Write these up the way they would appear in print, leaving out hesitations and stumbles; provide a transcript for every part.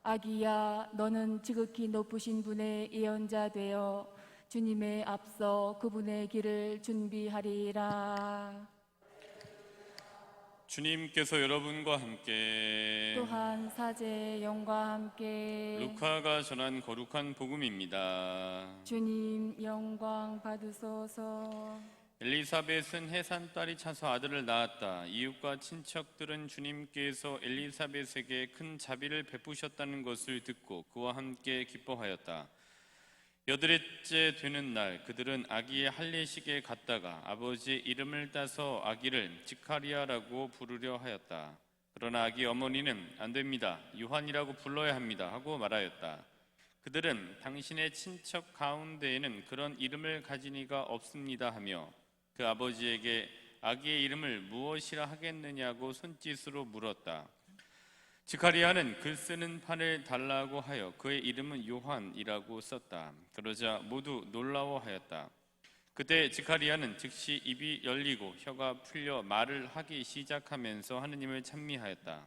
아기야, 너는 지극히 높으신 분의 예언자 되어 주님의 앞서 그분의 길을 준비하리라. 주님께서 여러분과 함께 또한 사제의 영과 함께 루카가 전한 거룩한 복음입니다. 주님 영광 받으소서. 엘리사벳은 해산딸이 차서 아들을 낳았다. 이웃과 친척들은 주님께서 엘리사벳에게 큰 자비를 베푸셨다는 것을 듣고 그와 함께 기뻐하였다. 8일째 되는 날 그들은 아기의 할례식에 갔다가 아버지의 이름을 따서 아기를 지카리아라고 부르려 하였다. 그러나 아기 어머니는 안 됩니다. 요한이라고 불러야 합니다 하고 말하였다. 그들은 당신의 친척 가운데에는 그런 이름을 가진 이가 없습니다 하며 그 아버지에게 아기의 이름을 무엇이라 하겠느냐고 손짓으로 물었다. 지카리아는 글 쓰는 판을 달라고 하여 그의 이름은 요한이라고 썼다. 그러자 모두 놀라워하였다. 그때 지카리아는 즉시 입이 열리고 혀가 풀려 말을 하기 시작하면서 하느님을 찬미하였다.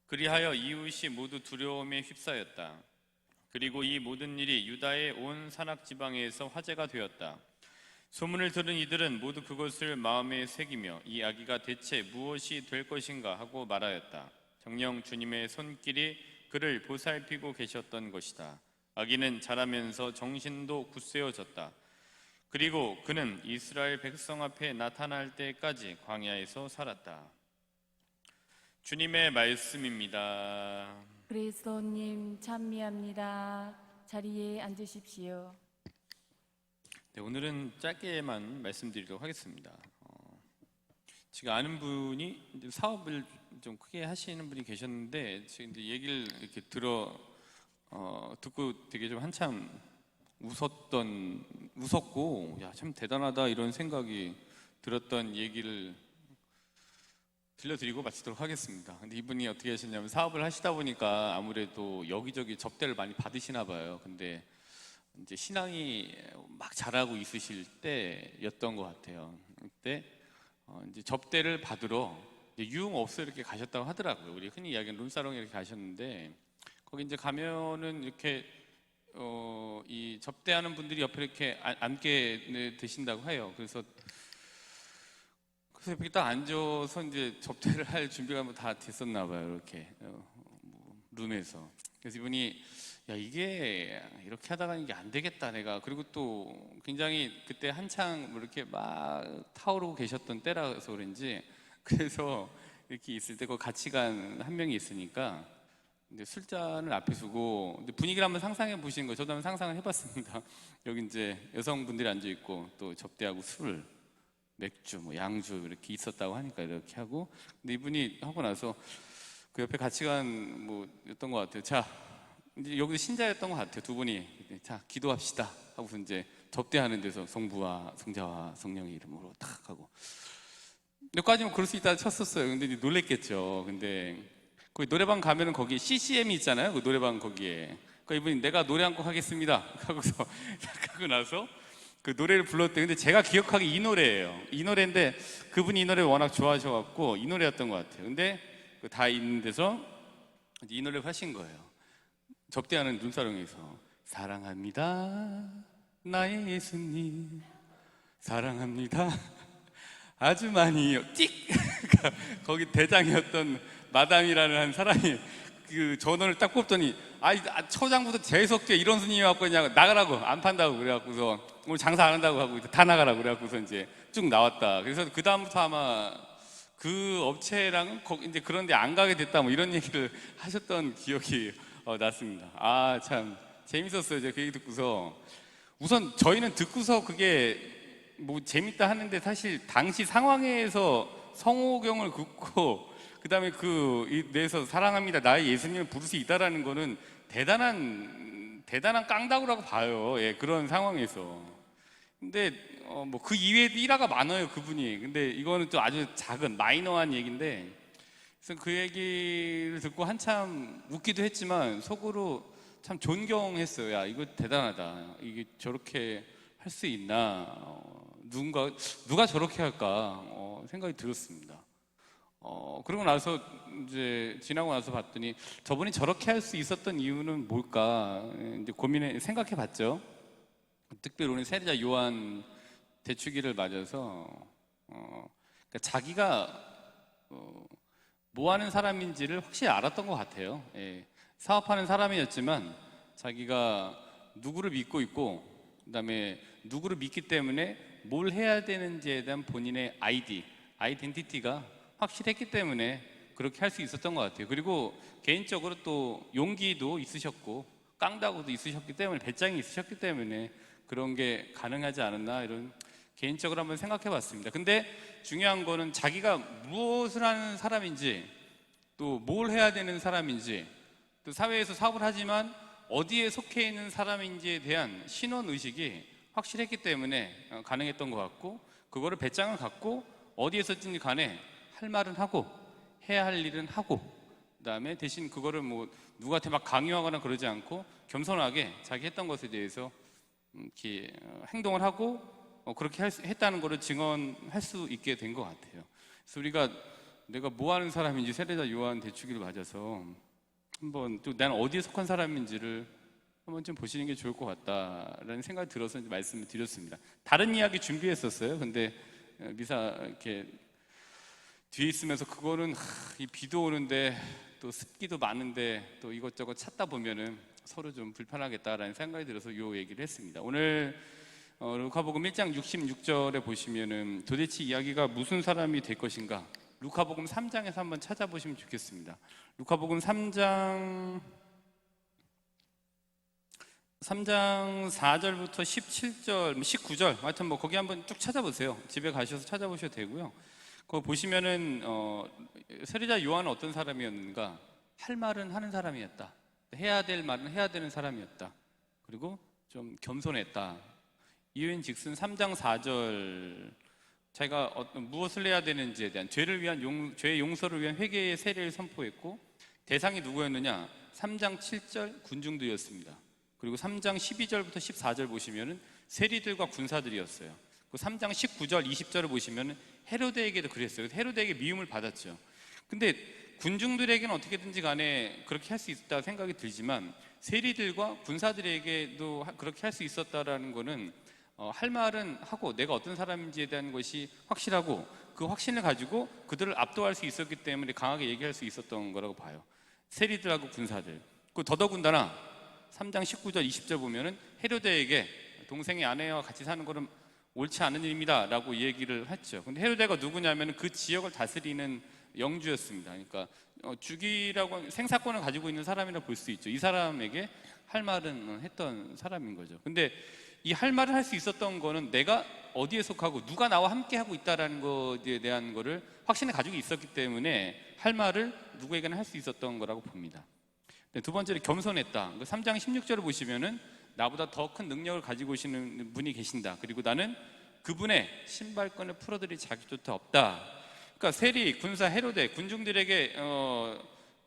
그리하여 이웃이 모두 두려움에 휩싸였다. 그리고 이 모든 일이 유다의 온 산악 지방에서 화제가 되었다. 소문을 들은 이들은 모두 그것을 마음에 새기며 이 아기가 대체 무엇이 될 것인가 하고 말하였다. 정녕 주님의 손길이 그를 보살피고 계셨던 것이다. 아기는 자라면서 정신도 굳세어졌다. 그리고 그는 이스라엘 백성 앞에 나타날 때까지 광야에서 살았다. 주님의 말씀입니다. 그리스도님 찬미합니다. 자리에 앉으십시오. 네, 오늘은 짧게만 말씀드리도록 하겠습니다. 제가 아는 분이 이제 사업을 좀 크게 하시는 분이 계셨는데 지금 이제 얘기를 이렇게 듣고 되게 좀 한참 웃었고 야, 참 대단하다 이런 생각이 들었던 얘기를 들려드리고 마치도록 하겠습니다. 근데 이분이 어떻게 하셨냐면 사업을 하시다 보니까 아무래도 여기저기 접대를 많이 받으시나 봐요. 근데 이제 신앙이 막 자라고 있으실 때였던 것 같아요. 그때 이제 접대를 받으러 유흥업소 이렇게 가셨다고 하더라고요. 우리 흔히 이야기하는 룸사롱에 이렇게 가셨는데 거기 이제 가면은 이렇게 이 접대하는 분들이 옆에 이렇게 앉게 되신다고 해요. 그래서 이렇게 딱 앉아서 이제 접대를 할 준비가 뭐 다 됐었나 봐요. 이렇게 룸에서. 그래서 이분이 야, 이게 이렇게 하다가 이게 안 되겠다 내가. 그리고 또 굉장히 그때 한창 뭐 이렇게 막 타오르고 계셨던 때라서 그런지 그래서 이렇게 있을 때 그 같이 간 한 명이 있으니까 근데 술잔을 앞에 두고 근데 분위기를 한번 상상해 보시는 거예요. 저도 한번 상상을 해봤습니다. 여기 이제 여성분들이 앉아 있고 또 접대하고 술, 맥주, 뭐 양주 이렇게 있었다고 하니까 이렇게 하고 근데 이분이 하고 나서 그 옆에 같이 간 뭐였던 것 같아요. 자, 이제 여기도 신자였던 것 같아요. 두 분이 자 기도합시다 하고서 이제 접대하는 데서 성부와 성자와 성령의 이름으로 탁 하고 여기까지는 그럴 수 있다 쳤었어요. 근데 이제 놀랬겠죠. 근데 거기 노래방 가면은 거기 CCM이 있잖아요. 그 노래방 거기에. 그러니까 이분이 내가 노래 한 곡 하겠습니다 하고서 하고 나서 그 노래를 불렀대요. 근데 제가 기억하기 이 노래예요. 이 노래인데 그분이 이 노래를 워낙 좋아하셔갖고 이 노래였던 것 같아요. 근데 그 다 있는 데서 이 노래를 하신 거예요. 접대하는 눈사롱에서 사랑합니다 나의 예수님 사랑합니다 아주 많이요 띡 거기 대장이었던 마담이라는 한 사람이 그 전원을 딱 뽑더니 초장부터 재수없게 이런 스님이 왔고 그냥 나가라고 안 판다고 그래갖고서 오늘 장사 안 한다고 하고 다 나가라고 그래갖고서 이제 쭉 나왔다. 그래서 그 다음부터 아마 그 업체랑은 이제 그런데 안 가게 됐다 뭐 이런 얘기를 하셨던 기억이 났습니다. 아, 참 재밌었어요. 제가 그 얘기 듣고서 우선 저희는 듣고서 그게 뭐 재밌다 하는데 사실 당시 상황에서 성호경을 긋고 그 다음에 그 내에서 사랑합니다 나의 예수님을 부를 수 있다라는 거는 대단한 깡다구라고 봐요. 예, 그런 상황에서. 근데 뭐 그 이외에도 일화가 많아요 그분이. 근데 이거는 좀 아주 작은 마이너한 얘기인데 그래서 그 얘기를 듣고 한참 웃기도 했지만 속으로 참 존경했어요. 야, 이거 대단하다. 이게 저렇게 할 수 있나? 누가 저렇게 할까? 생각이 들었습니다. 그러고 나서 이제 지나고 나서 봤더니 저분이 저렇게 할 수 있었던 이유는 뭘까 이제 생각해 봤죠. 특별히 오늘 세례자 요한 대축일을 맞아서 그러니까 자기가 뭐 하는 사람인지를 확실히 알았던 것 같아요. 예, 사업하는 사람이었지만 자기가 누구를 믿고 있고 그다음에 누구를 믿기 때문에 뭘 해야 되는지에 대한 본인의 아이덴티티가 확실했기 때문에 그렇게 할 수 있었던 것 같아요. 그리고 개인적으로 또 용기도 있으셨고 깡다구도 있으셨기 때문에 배짱이 있으셨기 때문에 그런 게 가능하지 않았나 이런 개인적으로 한번 생각해 봤습니다. 근데 중요한 거는 자기가 무엇을 하는 사람인지 또 뭘 해야 되는 사람인지 또 사회에서 사업을 하지만 어디에 속해 있는 사람인지에 대한 신원의식이 확실했기 때문에 가능했던 것 같고 그거를 배짱을 갖고 어디에 서든지 간에 할 말은 하고 해야 할 일은 하고 그다음에 대신 그거를 뭐 누구한테 막 강요하거나 그러지 않고 겸손하게 자기 했던 것에 대해서 이렇게 행동을 하고 그렇게 했다는 것을 증언할 수 있게 된 것 같아요. 그래서 우리가 내가 뭐 하는 사람인지 세례자 요한 대축일을 맞아서 한번 또 나는 어디에 속한 사람인지를 한번 좀 보시는 게 좋을 것 같다라는 생각이 들어서 이제 말씀을 드렸습니다. 다른 이야기 준비했었어요. 근데 미사 이렇게 뒤에 있으면서 그거는 이 비도 오는데 또 습기도 많은데 또 이것저것 찾다 보면은 서로 좀 불편하겠다라는 생각이 들어서 요 얘기를 했습니다. 오늘 루카복음 1장 66절에 보시면은 도대체 이야기가 무슨 사람이 될 것인가? 루카복음 3장에서 한번 찾아보시면 좋겠습니다. 루카복음 3장 4절부터 17절, 19절, 하여튼 뭐 거기 한번 쭉 찾아보세요. 집에 가셔서 찾아보셔도 되고요. 거기 보시면은 세례자 요한은 어떤 사람이었는가? 할 말은 하는 사람이었다. 해야 될 말은 해야 되는 사람이었다. 그리고 좀 겸손했다. 이유인즉슨 3장 4절 자기가 무엇을 해야 되는지에 대한 죄의 용서를 위한 회개의 세례를 선포했고 대상이 누구였느냐? 3장 7절 군중들이었습니다. 그리고 3장 12절부터 14절 보시면은 세리들과 군사들이었어요. 그 3장 19절 20절을 보시면은 헤로데에게도 그랬어요. 헤로데에게 미움을 받았죠. 근데 군중들에게는 어떻게든지 간에 그렇게 할 수 있다 생각이 들지만 세리들과 군사들에게도 그렇게 할 수 있었다라는 거는 할 말은 하고 내가 어떤 사람인지에 대한 것이 확실하고 그 확신을 가지고 그들을 압도할 수 있었기 때문에 강하게 얘기할 수 있었던 거라고 봐요. 세리들하고 군사들. 그 더더군다나 3장 19절 20절 보면은 헤로데에게 동생의 아내와 같이 사는 것은 옳지 않은 일입니다 라고 얘기를 했죠. 근데 헤로데가 누구냐면 그 지역을 다스리는 영주였습니다. 그러니까 주기라고 생사권을 가지고 있는 사람이라 볼 수 있죠. 이 사람에게 할 말은 했던 사람인 거죠. 근데 이 할 말을 할 수 있었던 거는 내가 어디에 속하고 누가 나와 함께 하고 있다라는 것에 대한 거를 확신을 가지고 있었기 때문에 할 말을 누구에게나 할 수 있었던 거라고 봅니다. 두 번째로 겸손했다. 3장 16절을 보시면은 나보다 더 큰 능력을 가지고 계시는 분이 계신다. 그리고 나는 그분의 신발끈을 풀어드릴 자격조차 없다. 그러니까 세리, 군사, 헤로데, 군중들에게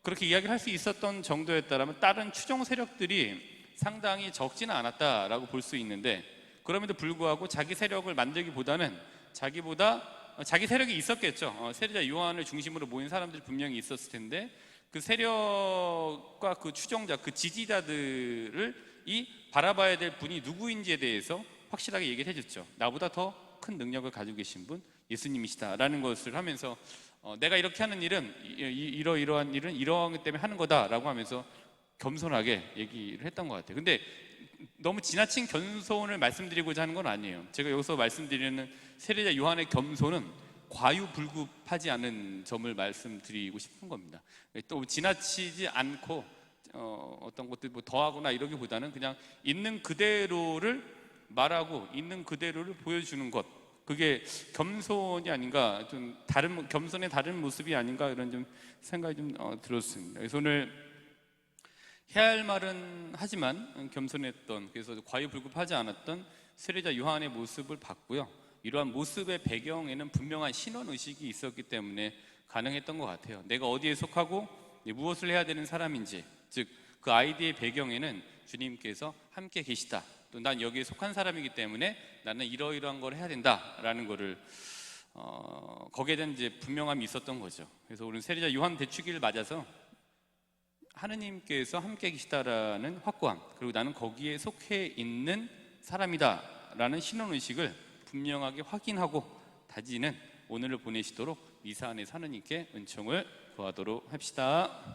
그렇게 이야기를 할 수 있었던 정도였다라면 다른 추종 세력들이 상당히 적지는 않았다라고 볼 수 있는데 그럼에도 불구하고 자기 세력을 만들기보다는 자기 세력이 있었겠죠. 세례자 요한을 중심으로 모인 사람들이 분명히 있었을 텐데 그 세력과 그 추종자, 그 지지자들을 바라봐야 될 분이 누구인지에 대해서 확실하게 얘기를 해줬죠. 나보다 더 큰 능력을 가지고 계신 분 예수님이시다라는 것을 하면서 내가 이렇게 하는 일은 이러이러한 일은 이러하기 때문에 하는 거다라고 하면서 겸손하게 얘기를 했던 것 같아요. 근데 너무 지나친 겸손을 말씀드리고자 하는 건 아니에요. 제가 여기서 말씀드리는 세례자 요한의 겸손은 과유불급하지 않은 점을 말씀드리고 싶은 겁니다. 또 지나치지 않고 어떤 것들 뭐 더하거나 이러기보다는 그냥 있는 그대로를 말하고 있는 그대로를 보여주는 것, 그게 겸손이 아닌가, 좀 겸손의 다른 모습이 아닌가 이런 좀 생각이 좀 들었습니다. 그래서 오늘 해야 할 말은 하지만 겸손했던, 그래서 과유불급하지 않았던 세례자 요한의 모습을 봤고요. 이러한 모습의 배경에는 분명한 신원의식이 있었기 때문에 가능했던 것 같아요. 내가 어디에 속하고 무엇을 해야 되는 사람인지, 즉 그 아이디의 배경에는 주님께서 함께 계시다, 또 난 여기에 속한 사람이기 때문에 나는 이러이러한 걸 해야 된다라는 거를 거기에 대한 이제 분명함이 있었던 거죠. 그래서 우리 세례자 요한 대축일을 맞아서 하느님께서 함께 계시다라는 확고함, 그리고 나는 거기에 속해 있는 사람이다라는 신혼의식을 분명하게 확인하고 다지는 오늘을 보내시도록 미사 안에서 하느님께 은총을 구하도록 합시다.